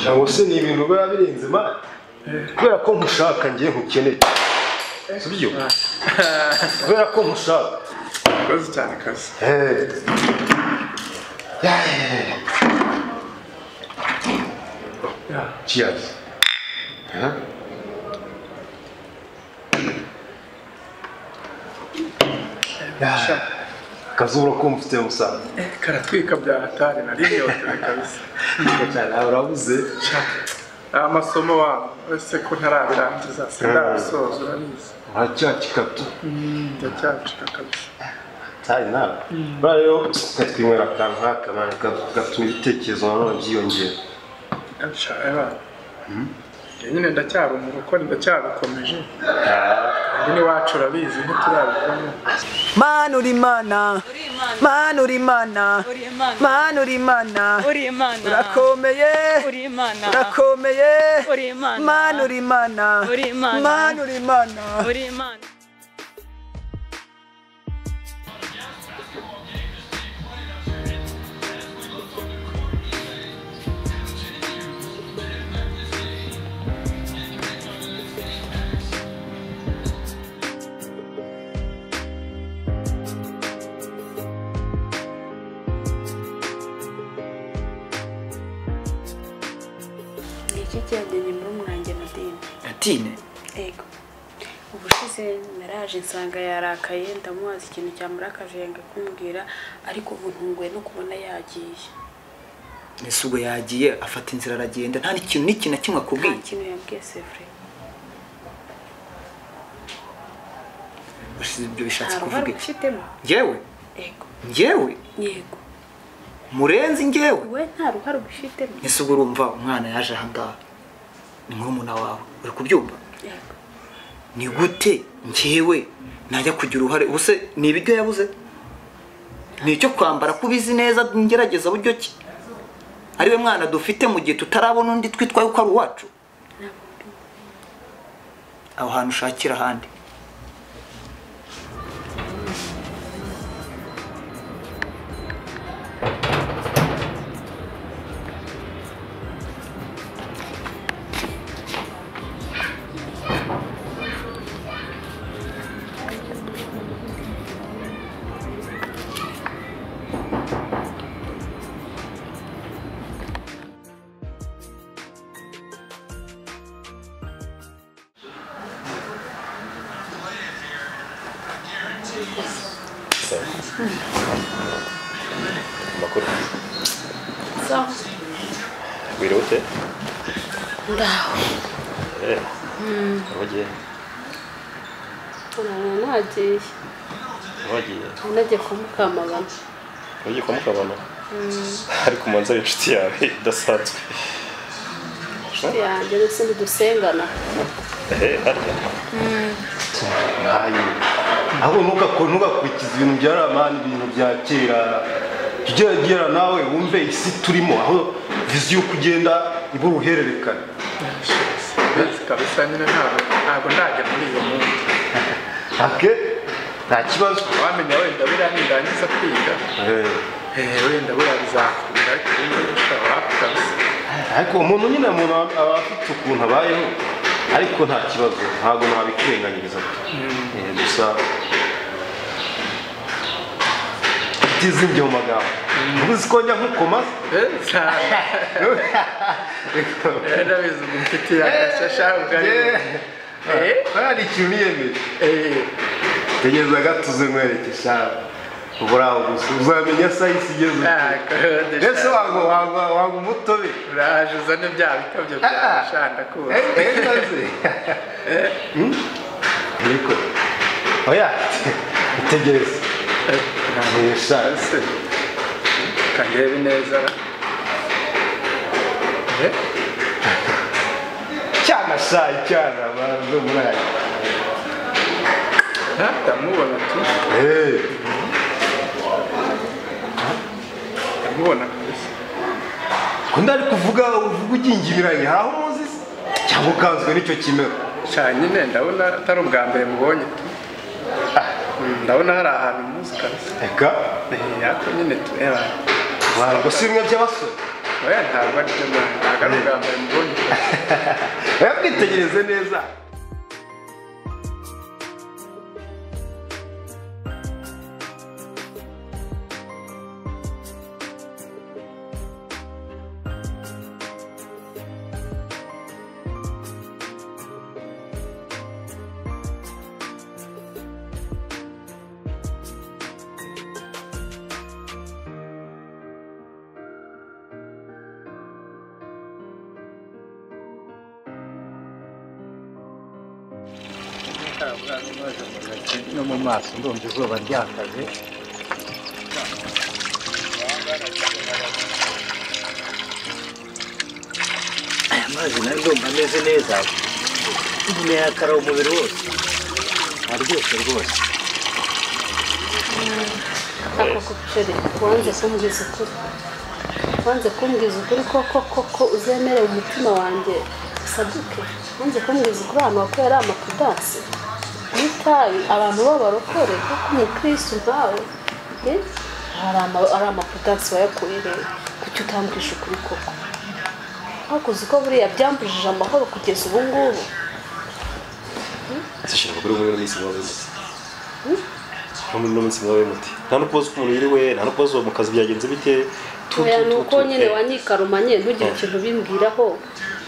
cyangwa se ni ibintu biba birenze imana kubera ko nkushaka ngiye nkukeneye sibyo kubera ko nkushaka koze cyane kazi cheers kazura ko mfite musaza karatwika bya hatari nari nyotewe kabisa cyane urabuze amasomo wabo ese ko ntarabirangiza sindabisoza urabizi aracyakikatu ndacyacika kabisa cyane nawe rero twinywera akantu nk'aka mani gatuma ibitekerezo nanone byiyongera nyine ndacyari umurokore ndacyabikomeje kandi n'iwacu urabizi ntiturabivamo Mana uri Mana Mana uri Mana Mana uri Mana urakomeye urakomeye Mana uri Mana Mana uri Mana Cyajyanye muri umurange Nadine ego ubushize naraje nsanga yarakaye ndamubaza ikintu cyamurakaje yanga kumbwira ariko ubu ntunguye no kubona yagiye ese ubwo yagiye afata inzira aragenda nta n'ikintu na kimwe akubwiye ikintu yambwiye c'est vrai ushize ibyo bishatse kuvuga iki njyewe ego njyewe yego murenzi njyewe we nta ruhare ubifitemo ese ubwo urumva umwana yaje ahangaha ni murumuna wawe uri kubyumva yego ni gute njyewe najya kugira uruhare ubuse ni ibiryo yabuze ni icyo kwambara kubizi neza ngerageza buryo ki ariwe mwana dufite mu gihe tutarabona undi twitwaye uko ari uwacu aho hantu ushakira ahandi makuru sawa wirote ndaho wagiye nagiye nagiye kumukamabana wagiye kumukabana ariko umanza ari inshuti yawe idasanzwe yanjye ndetse ndusengana harya aho ntugakurikiza ibintu bya ramani ibintu bya kera tugera nawe wumve isi turimo aho viziyo kugenda iba uruhererekane kabisa nyine ntabwo ndajya muri iyo muntu ake nta kibazo wamenya wenda buriya nirangiza kwiga wenda buriya bizakunda ariko ubundi ushobora kabisa ariko umuntu nyine aba afite ukuntu abayeho ariko nta kibazo ntabwo nabikirenganyiriza gusa utizimbye mu magambo ubuzi ko njya nkukoma cyane ndabizi umufitiye agashasha ubwari hari ikintu niyemeje tegereza gatuze nkwereke shaka uburaho gusa uzamenya sayisi igeze ese wanga umutobe uraje uzane bya bikabyo byashanda kuba ariko oya utegereze ntishase kandebe neza cyana shayi cyana bazo murayi ndamubona tu ndamubona kabisa ko ndari kuvuga ugingibiranye aho muzi cyangwa ukanzwe n'icyo kimero cyane nyine ndabona atari ubwa mbere mubonye tu ndabona hari ahantu muzi kabisa eka yako nyine tureba wabwo si bimwe by'abasore oya ntabwo ari byo ntabwo ari ubwa mbere mubonye oya kwitegereze neza no mu maso ndumva izuba ryakaze aya mazi nayo ndumva ameze neza umuntu yakara umubiri wose aryoshye rwose ako kucere wanze kumbwiza ukuri koko uzemere umutima wanjye usaduke wanze kumbwiza ukuri ahantu wakorera amapudansi n'itabi abantu b'abarokore kuko umukristo nkawe ari amapudansi wayakuye rero kuki utambwisha ukuri koko hakuzi ko buriya byambujije amahoro kugeza ubu ngubu ashaka kuri umwe n'isi wawe muri no minsi mwawe muti nta nukubaza umuntu yiriwe nta nukubaza mu kazi byagenze bite oya nuko nyine wanyikarumanye ntugire ikintu bimbwiraho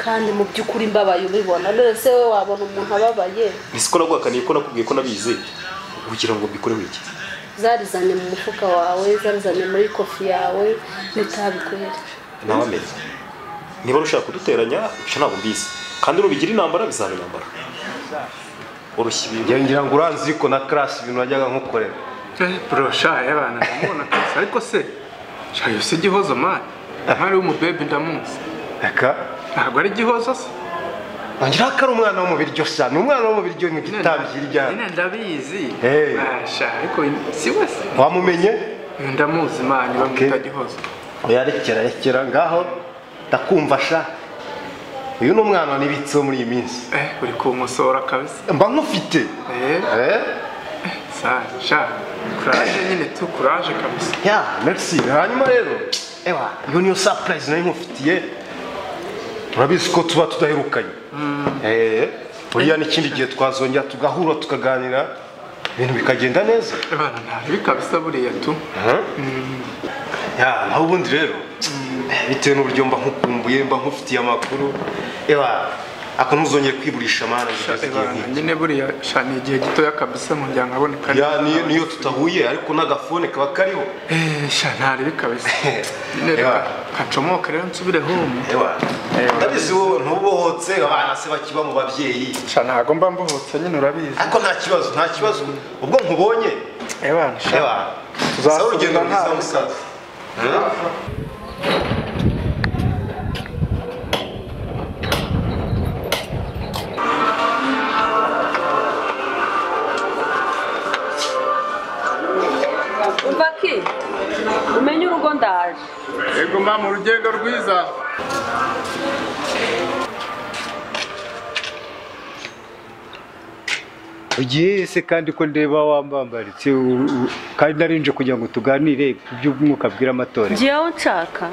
kandi mu by'ukuri mbabaye ubibona none se wowe wabona umuntu ababaye nisiko nagwakaniye ko nakubwiye ko nabizi kugira ngo mbikoreho iki zarizanye mu mufuka wawe zarizanye muri kofi yawe nitabikwere nawe ameze niba ushaka kuduteranya icyo ntabwo mbizi kandi urubigira intambara bizaba intambara urushyibi ngira ngo uranzi ko na class ibintu wajyaga nkukorera bro sha y'abana ndamubona kose ariko se sha yose gihozo man ntari umubebe ndamuzi aka ntabwo ari gihozo se ngira ko ari umwana wo mu biryo sha ni umwana wo mu biryo mu gitambi hirya nyine ndabizi sha ariko si wese wamumenye ndamuzi man bamwita gihozo oyarekera ngaho ndakumva sha uyu ni umwana nibitseho muri iyi minsi uri kumusora kabisa mba nkufite sha kuraje nyine tu kuraje kabisa ya merci hanyuma rero ewa iyo niyo surprise nari nkufitiye urabizi ko tuba tudaherukanye buriya n'ikindi gihe twazongera tugahura tukaganira ibintu bikagenda neza abana ntari kabisa buriya tu ya naho ubundi rero bitewe n'uburyo mba nkukumbuye mba nkufitiye amakuru ewa ako ntuzongere kwiburisha mana nyine buriya sha ni igihe gitoya kabisa mu njyana aboneka ya niyo tutahuye ariko n'agafone kaba kariho sha ntari kabisa nyine reka kacomoka rero nsubire home ewa ndabizi wowe ntubohotse abana se bakiba mu babyeyi sha ntago mba mbohotse nyine urabizi ariko nta kibazo ubwo nkubonye ewa tuzasaba urugendo rwiza musaza Umvaki umenye urugo ndaje yego mba mu rugendo rwiza ugiye se kandi ko ndeba wambambaritse kandi narinje kugira ngo tuganire ku by'umwuka bwira amatora ngiyeho nshaka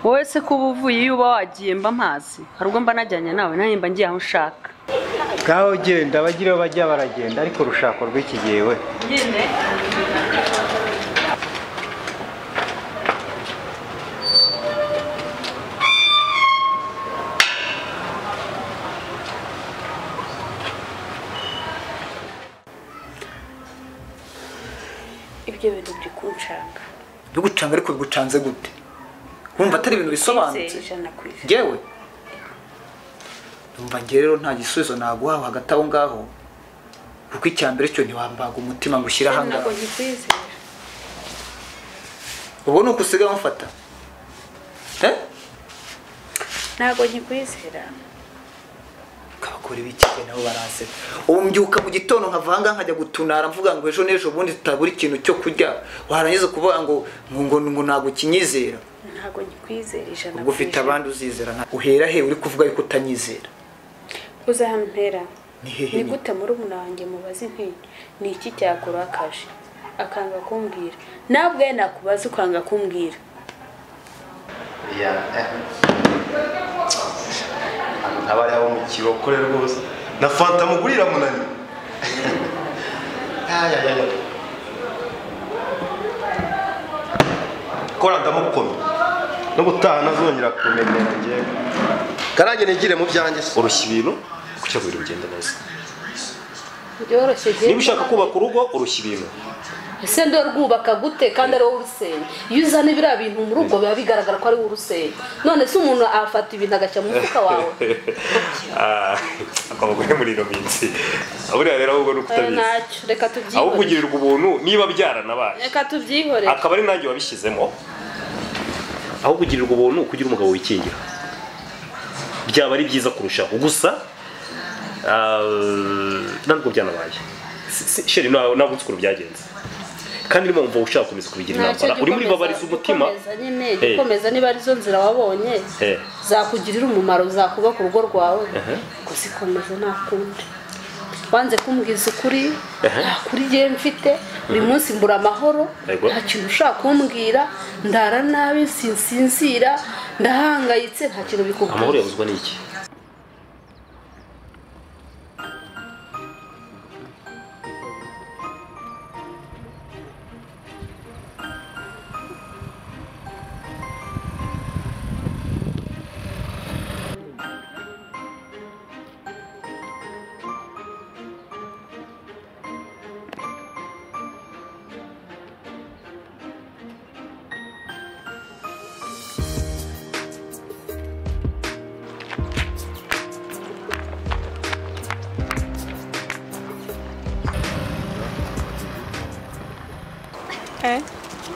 wowe se kuba uvuye iyo uba wagiye mba mpazi hari ubwo mba najyanye nawe nanjye mba ngiye aho ushaka ngaho genda abagira bajya baragenda ariko rushako rw'iki gihe we nyine ibyo bintu biri kunshanga bigucanga ariko bigucanze gute wumva atari ibintu bisobanutse yewe numva ngiye rero nta gisubizo naguha hagati aho ngaho kuko icyambere cyo ntiwambaga umutima ngo ushyire aha ngaho ubona uko usigaye umufata ntabwo nkikwizera kabakora ibikike nabo baraseka ubu mbyuka mu gitondo nkavanga nkajya gutunara mvuga ngo ejo n'ejo bundi tutabura ikintu cyo kurya warangiza kuvuga ngo ntabwo kinyizera ntabwo nkikwizera ijana ubwo ufite abandi uzizera uhera he uri kuvuga yuko utanyizera uza hano mpera hehe ni gute muri umunange mubaze nti ni iki cyakurakaje akanga kumbwira nabwo nakubaza ukanga kumbwira ya abari abo mu kirokore rwose na fanta mugurira munani ya kora ndamukomye no gutaha nazongera kumenyera ngiye karange nigire mu byanjye urushya ibintu kucyo biri ugenda neza byoroshye niba ushaka kubaka urugo urushya ibintu ese ndo rwubaka gute kandi ari wowe urusenya iyo uzana ibiriya bintu mu rugo biba bigaragara ko ari wowe urusenya none se umuntu afata ibintu agacya mu mufuka wawe akabagore muri ino minsi buriya rero ahubwo nuko utabizi ntacyo reka tubyihore aho kugirirwa ubuntu niba byaranabaye reka tubyihore akaba ari nanjye wabishyizemo aho kugirirwa ubuntu kugira umugabo wikingira byaba ari byiza kurushaho gusa ntabwo byanabaye sheri ntabwo nzi ukuntu byagenze kandi niba wumva ushaka gukomeza kubigira intambara uri muri babariza umutima gikomeza niba arizo nzira wabonye zakugirira umumaro zakubaka urugo rwawe kuzikomeza nta kundi wanze kumbwiza ukuri nta kuri njye mfite buri munsi mbura amahoro nta kintu ushaka kumbwira ndara nabi sinsinzira ndahangayitse nta kintu bikubwira amahoro yabuzwa n'iki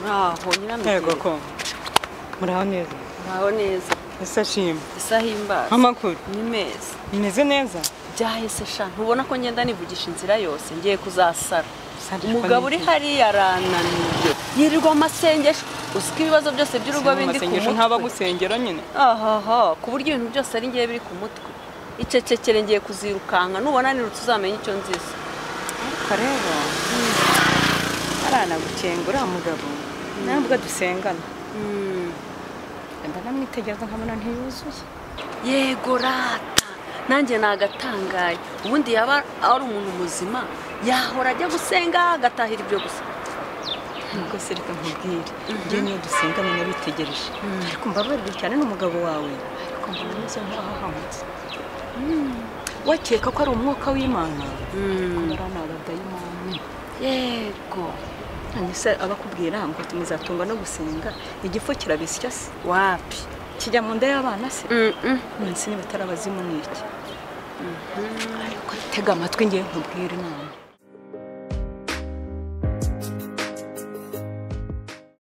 Muraho nyirame. Yego ko. Muraho neza. Muraho neza. Ese shima. Isahimba. Amakuru. Ni meza. Imeze neza. Byahise sha ntubona ko ngenda nivugisha inzira yose ngiye kuzasara. Umugabo uri hariya arananiye. Yirirwa amasengesho. Usika ibibazo byose by'urugo bindi ku mutwe. Ntaba gusengera nyine. Aha ku buryo ibintu byose ari ngiye biri ku mutwe. Icecekere ngiye kuzirukanka nubona nirutse uzamenye icyo nziza. Kareba. Arana gukengura mugabo. Nambwa dusengana. Ndanda namwitegereza nkabona ntiyuzuye. Yego rata. Nanjye nagatangaye. Ubundi yaba ari umuntu muzima yahora ajya gusenga agatahira ibyo gusa. Nubwo se reka nkubwire. Njye niyo dusengana nabitegereje. Ariko mbabarira cyane n'umugabo wawe. Ariko mbona neza nkahamutse. Wakeka ko ari umwuka w'Imana. Kumara abadayimoni. Yego. Anise abakubwira ngo tumuzatunga no gusenga igifo kirabisya se wapi kijya mu nda y'abana se nsi ni batarabazimu niki ariko tega amatwi ngiye nkubwira inama